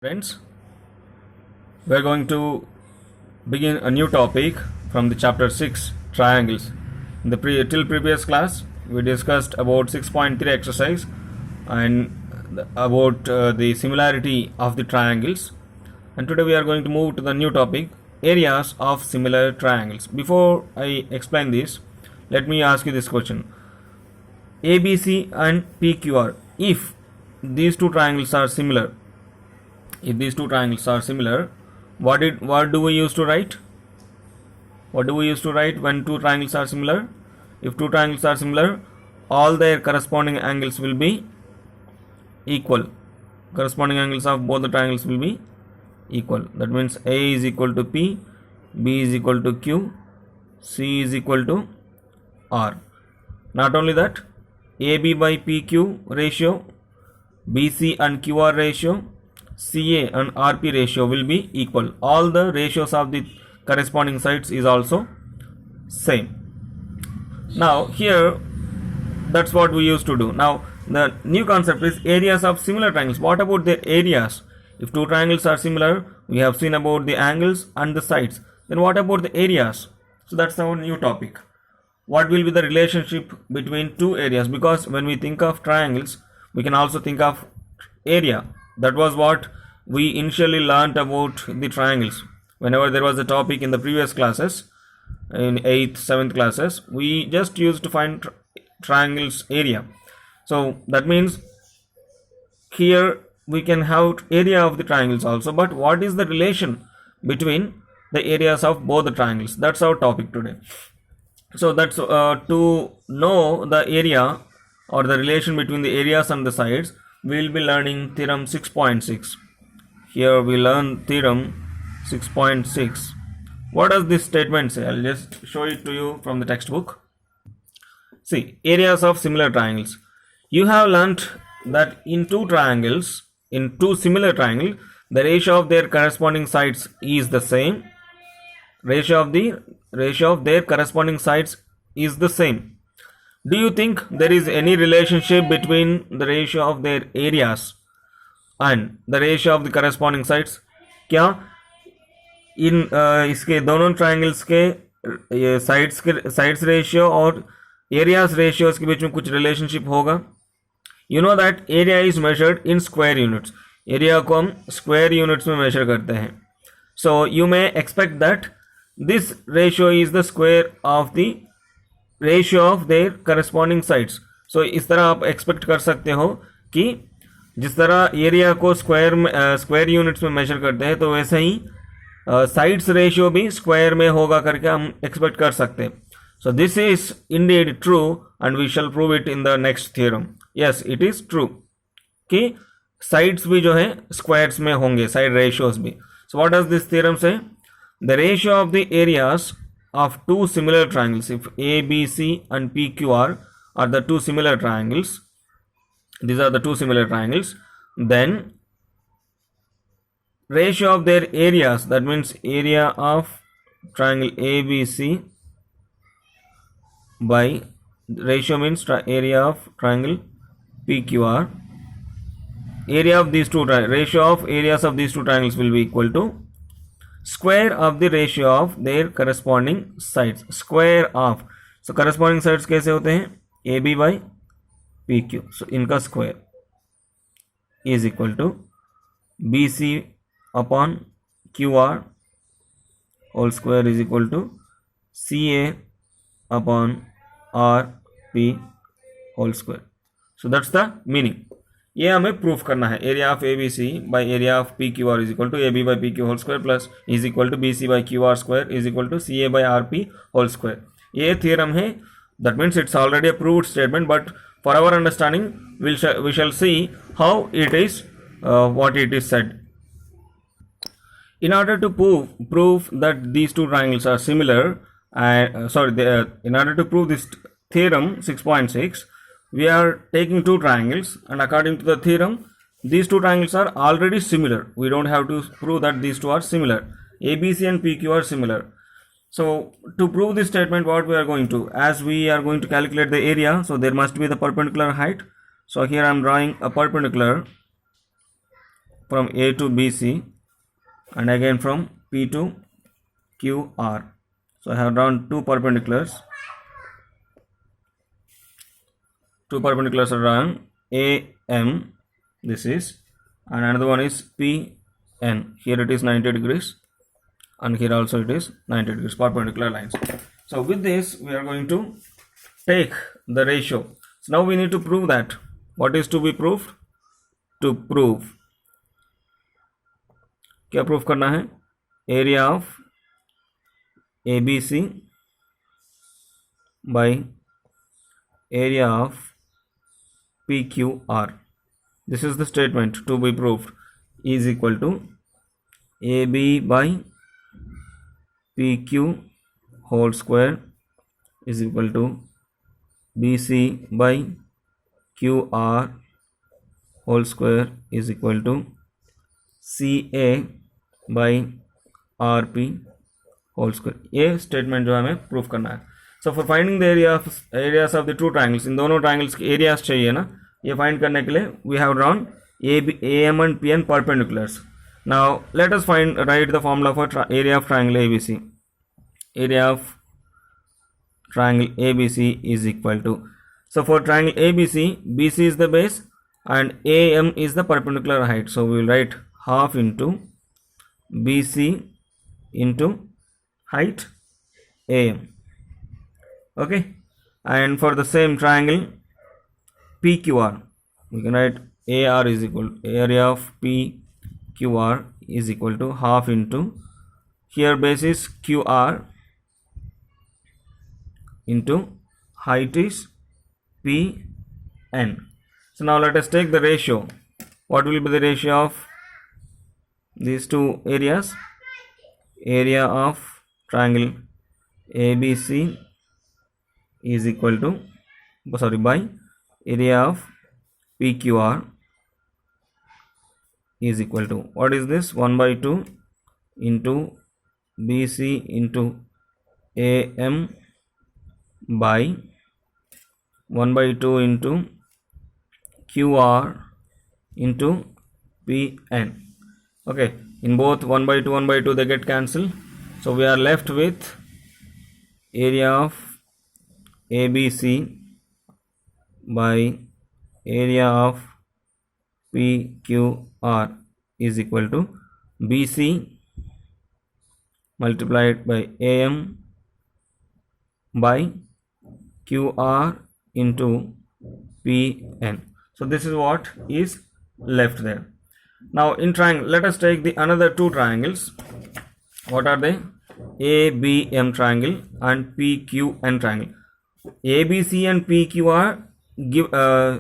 Friends, we are going to begin a new topic from the chapter 6 triangles. In the previous class we discussed about 6.3 exercise and about the similarity of the triangles, and today we are going to move to the new topic, areas of similar triangles. Before I explain this, let me ask you this question: ABC and PQR, if these two triangles are similar, what do we use to write? What do we use to write when two triangles are similar? If two triangles are similar, all their corresponding angles will be equal. Corresponding angles of both the triangles will be equal. That means A is equal to P, B is equal to Q, C is equal to R. Not only that, AB by PQ ratio, BC and QR ratio, CA and RP ratio will be equal. All the ratios of the corresponding sides is also same. Now here, that's what we used to do. Now the new concept is areas of similar triangles. What about their areas? If two triangles are similar, we have seen about the angles and the sides. Then what about the areas? So that's our new topic. What will be the relationship between two areas? Because when we think of triangles, we can also think of area. That was what we initially learned about the triangles. Whenever there was a topic in the previous classes, in 8th, 7th classes, we just used to find triangles area. So that means here we can have area of the triangles also, but what is the relation between the areas of both the triangles? That's our topic today. So that's to know the area or the relation between the areas and the sides, we will be learning theorem 6.6. Here we learn theorem 6.6. What does this statement say? I'll just show it to you from the textbook. See, areas of similar triangles. You have learnt that in two similar triangles, the ratio of their corresponding sides is the same. Ratio of their corresponding sides is the same. Do you think there is any relationship between the ratio of their areas and the ratio of the corresponding sides? क्या इन इसके दोनों triangles के sides ratio और areas ratios के बीच में कुछ relationship होगा? You know that area is measured in square units. Area को हम स्क्वायर यूनिट्स में मेजर करते हैं. So you may expect that this ratio is the square of the ratio of their corresponding sides. So इस तरह आप expect कर सकते हो कि जिस तरह एरिया को स्क्वायर यूनिट्स में मेजर करते हैं, तो वैसे ही साइड्स रेशियो भी स्क्वायर में होगा करके हम एक्सपेक्ट कर सकते हैं. So this is indeed true and we shall prove it in the next theorem. Yes, it is true कि साइड्स भी जो है स्क्वायर्स में होंगे, साइड रेशियोज भी. So what does this theorem से? The ratio of the areas of two similar triangles, if ABC and PQR are the two similar triangles, these are the two similar triangles, then ratio of their areas, that means area of triangle ABC by ratio means area of triangle PQR, area of these two ratio of areas of these two triangles will be equal to square of the ratio of their corresponding sides. Square of, so corresponding sides कैसे होते हैं? AB by PQ. So इनका square is equal to BC upon QR whole square is equal to CA upon RP whole square. So that's the meaning. ये हमें proof करना है. Area of A B C by area of P Q R is equal to A B by P Q whole square plus is equal to B C by Q R square is equal to C A by R P whole square. ये theorem है. That means it's already a proved statement, but for our understanding we shall see how it is what it is said. In order to prove that these two triangles are similar, in order to prove this theorem 6.6, we are taking two triangles, and according to the theorem, these two triangles are already similar. We don't have to prove that these two are similar. ABC and PQ are similar. So to prove this statement, what we are going to, as we are going to calculate the area, so there must be the perpendicular height. So here I am drawing a perpendicular from A to BC and again from P to QR. So I have drawn two perpendiculars. Two perpendiculars are drawn. AM, this is, and another one is PN. Here it is 90 degrees and here also it is 90 degrees, perpendicular lines. So with this we are going to take the ratio. So now we need to prove that. What is to be proved? To prove, क्या proof करना है? Area of ABC by area of PQR. This is the statement to be proved, is equal to AB by PQ whole square is equal to BC by QR whole square is equal to CA by RP whole square. ये statement जो है हमें proof करना है. So for finding the areas of the two triangles, इन दोनों triangles के areas चाहिए ना, ये फाइंड करने के लिए we have drawn AM and PN perpendiculars. Now let us write the formula for area of triangle ABC. Area of triangle ABC is equal to, so for triangle ABC, BC is the base and AM is the perpendicular height, so we will write half into BC into height AM. Okay, and for the same triangle PQR, we can write AR is equal to area of PQR is equal to half into, here base is QR into height is PN. So now let us take the ratio. What will be the ratio of these two areas? Area of triangle ABC is equal to, by area of PQR is equal to, what is this? 1 by 2 into BC into AM by 1 by 2 into QR into PN. Okay, in both 1 by 2 they get cancelled, so we are left with area of ABC by area of PQR is equal to BC multiplied by AM by QR into PN. So this is what is left there. Now in triangle, let us take the another two triangles. What are they? ABM triangle and PQN triangle. ABC and PQ are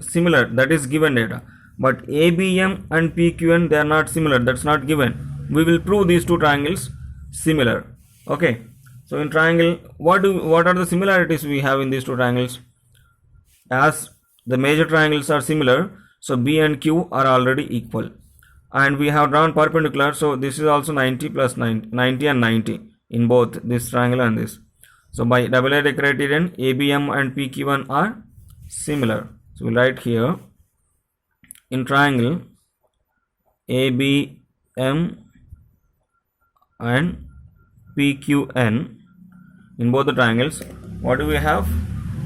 similar, that is given data, but ABM and PQN, they are not similar, that's not given. We will prove these two triangles similar. Okay, so in triangle, what are the similarities we have in these two triangles? As the major triangles are similar, so B and Q are already equal, and we have drawn perpendicular, so this is also 90 plus 90 and 90 in both this triangle and this. So by AA criterion, ABM and PQ1 are similar. So we'll write here, in triangle ABM and PQN, in both the triangles, what do we have?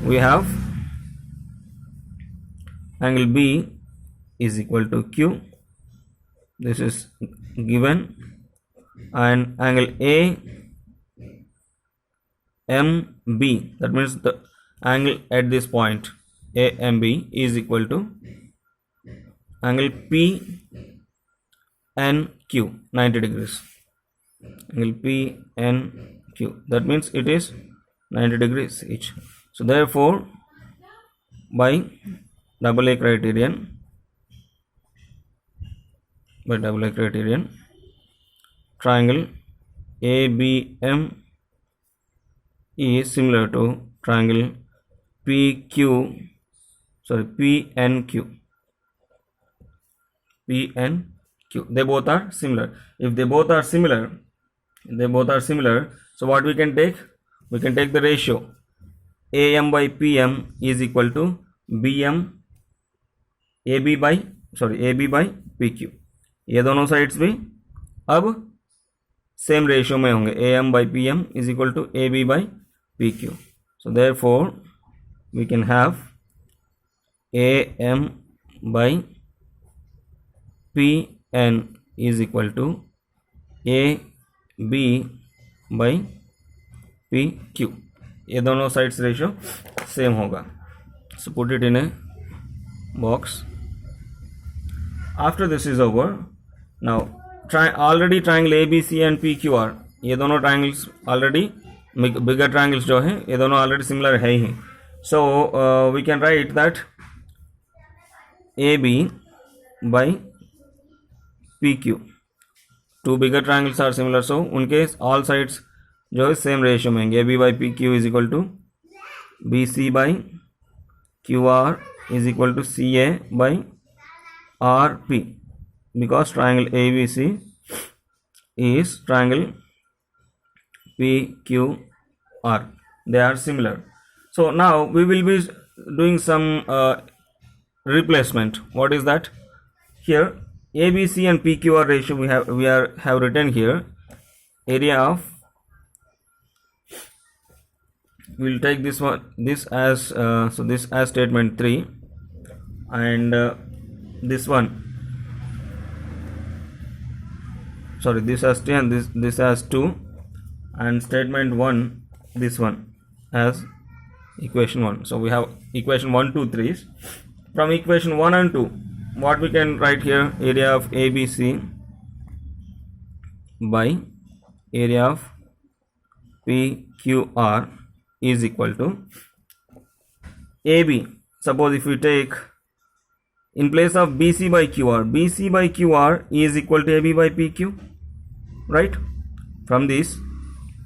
We have angle B is equal to Q, this is given, and angle AMB, that means the angle at this point AMB is equal to angle PNQ, 90 degrees. Angle PNQ, that means it is 90 degrees each. So therefore, by AA criterion, triangle ABM is similar to triangle PNQ. They both are similar. If they both are similar, so what we can take? We can take the ratio AM by PM is equal to AB by PQ. ये दोनों sides भी अब same ratio में होंगे, AM by PM is equal to AB by PQ. So therefore we can have AM by PN is equal to AB by PQ. ये दोनों sides ratio same होगा. So put it in a box. After this is over, now already triangle ABC and PQR, ये दोनों triangles already bigger triangles जो हैं ये दोनों already similar है ही. So we can write that AB by PQ, two bigger triangles are similar, so उनके all sides जो है सेम रेशियो में होंगे. AB by PQ is equal to BC by QR is equal to CA by RP, because triangle ABC is triangle PQR. They are similar. So now we will be doing some replacement. What is that? Here ABC and PQR ratio we have written here. Area of, we will take this as so this as statement 3, and this one, sorry, this as 3 and this as 2, and statement 1, this one as equation 1. So we have equation 1, 2, 3. From equation 1 and 2, what we can write here? Area of ABC by area of PQR is equal to AB. Suppose if we take in place of BC by QR, BC by QR is equal to AB by PQ, right? From this,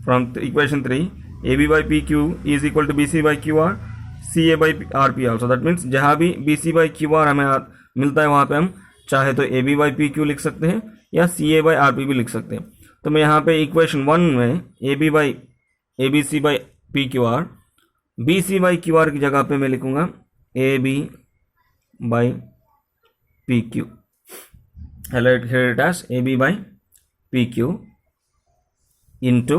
from equation 3, AB by PQ is equal to BC by QR, CA by RP also. That means जहाँ भी BC by QR हमें मिलता है वहाँ पे हम चाहे तो AB by PQ लिख सकते हैं या CA by RP भी लिख सकते हैं. तो मैं यहाँ पे इक्वेशन 1 में AB by ABC by PQR, BC by QR की जगह पे मैं लिखूँगा AB by PQ. I write here it as AB by PQ into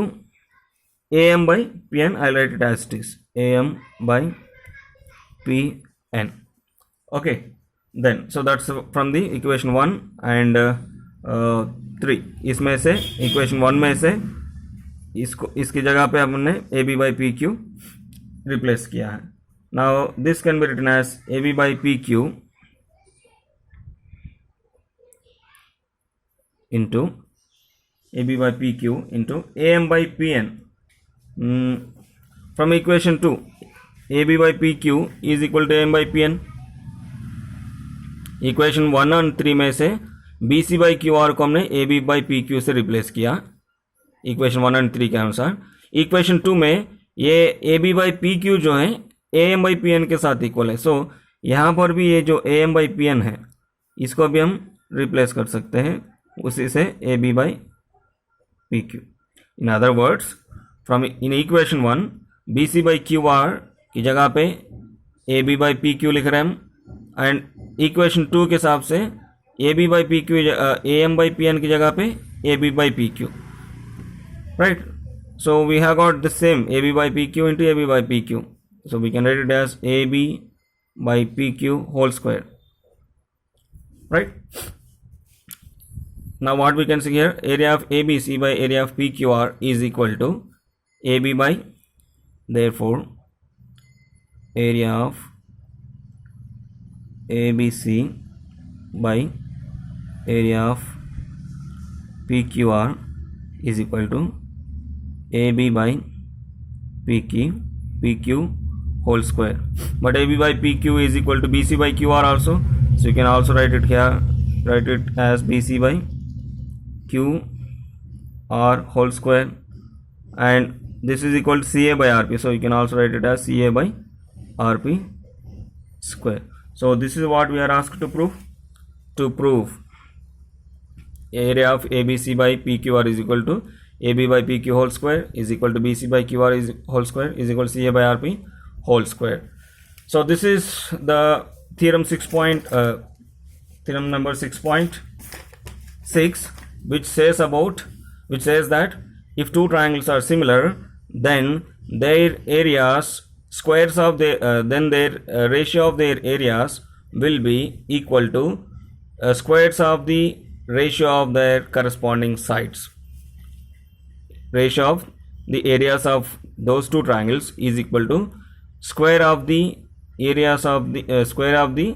AM by PN. I write it as it is, AM by PN. Okay, then so that's from the equation 1 and 3. इसमें से equation 1 में से इसकी जगह पे हमने AB by PQ replace किया है. Now this can be written as AB by PQ into AB by PQ into AM by PN. From equation 2, AB by PQ is equal to AM by PN. Equation 1 और 3 में से BC by QR को हमने AB by PQ से replace किया equation 1 और 3 के अनुसार. इक्वेशन 2 में ये AB by PQ जो है AM by PN के साथ इक्वल है. सो यहाँ पर भी ये जो AM by PN है इसको भी हम रिप्लेस कर सकते हैं उसी से AB by PQ. In other words, from in equation 1 BC by QR की जगह पे AB by PQ लिख रहे हैं हम, एंड इक्वेशन 2 के हिसाब से AB by PQ AM by PN की जगह पे AB by PQ, right? So we have got the same AB by PQ into AB by PQ. So we can write it as AB by PQ whole square, right? Now what we can see here, area of ABC by area of PQR is equal to AB by, therefore area of ABC by area of PQR is equal to AB by PQ whole square. But AB by PQ is equal to BC by QR also, so you can also write it here, write it as BC by QR whole square, and this is equal to CA by RP, so you can also write it as CA by RP square. So this is what we are asked to prove. To prove area of ABC by PQR is equal to AB by PQ whole square is equal to BC by QR is whole square is equal to CA by RP whole square. So this is the theorem 6 point theorem number 6 point 6, which says that if two triangles are similar, then their areas squares of the then their ratio of their areas will be equal to squares of the ratio of their corresponding sides. Ratio of the areas of those two triangles is equal to square of the areas of the square of the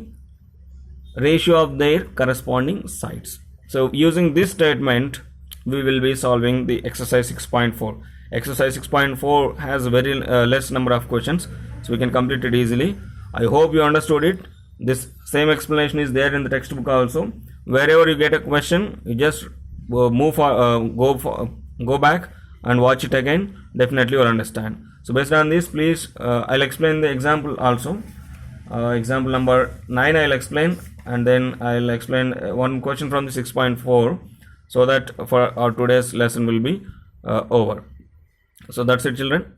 ratio of their corresponding sides. So using this statement, we will be solving the exercise 6.4. Exercise 6.4 has very less number of questions, so we can complete it easily. I hope you understood it. This same explanation is there in the textbook also. Wherever you get a question, you just go back and watch it again. Definitely you will understand. So based on this, please I'll explain the example also. Example number 9 I'll explain, and then I'll explain one question from the 6.4, so that for our today's lesson will be over. So that's it, children.